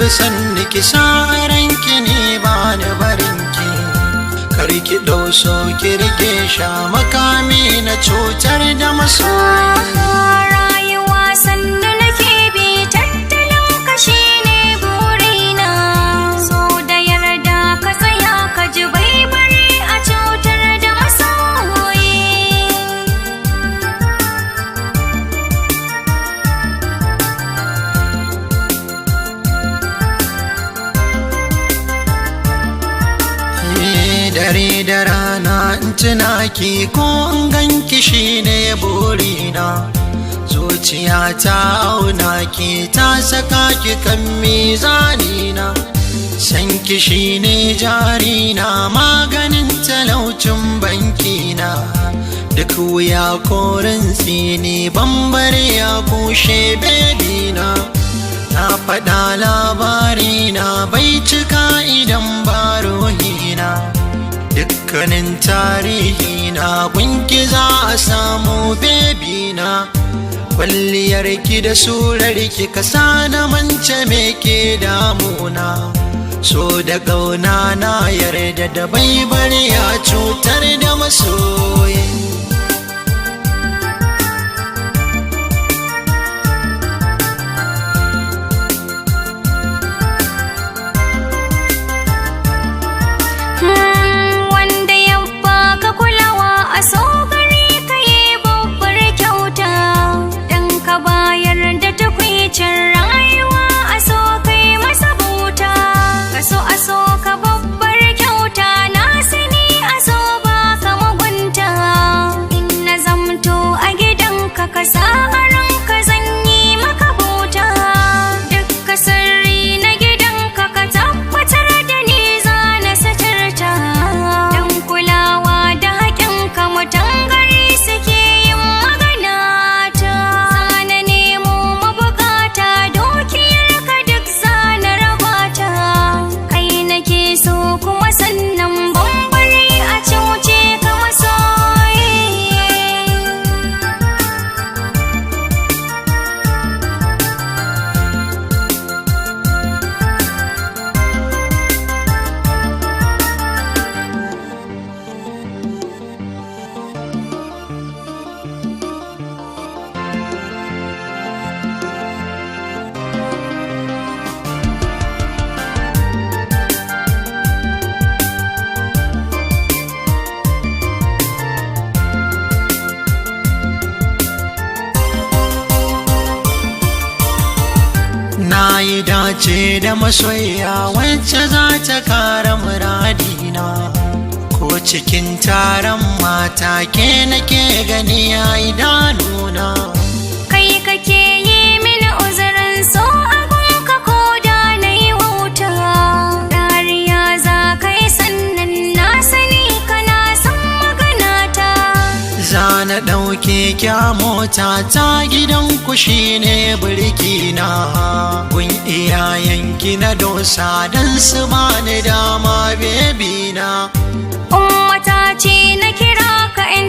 bi sanni ki sa ranki ne ba ni barinki. Karki ɗau so ki rike sha makami na cutar da masoyi. Rayuwa sannu nake bi, tattalin kashi ne burina. So da yarda ka tsaya ka ji bai bari a cutar da masoyi. Dare da rana in tuna ki ko in ganki shine burina. Zuciya ta auna ki ta saka ki kan mizanina. San ki shine jarina, maganin talaucin bankina. Duk wuya korin tsini bambare ya kushe bedina. Na faɗa labarina bai cika idan ba ruhina. Dukkanin tarihina gunki za a samu bebina. Kwalliyarki da surarki ka sa na mance me ke damuna. So da ƙauna na yarda da bai bari ya cutar da masoyi. Na yi dace da masoya wacce za ta kara muradina. Ko cikin taron mata ke nake gani a idanuna. Kai kake yi mini uzurin so abunka ko da na yi wauta. Dariya za ka yi sannan na sani kana son maganata. Za na ɗauke kya mota ta gidan ku shine birkina. Kun iyayenki na dosa don su bani dama bebina. Ummata ce na kira ka in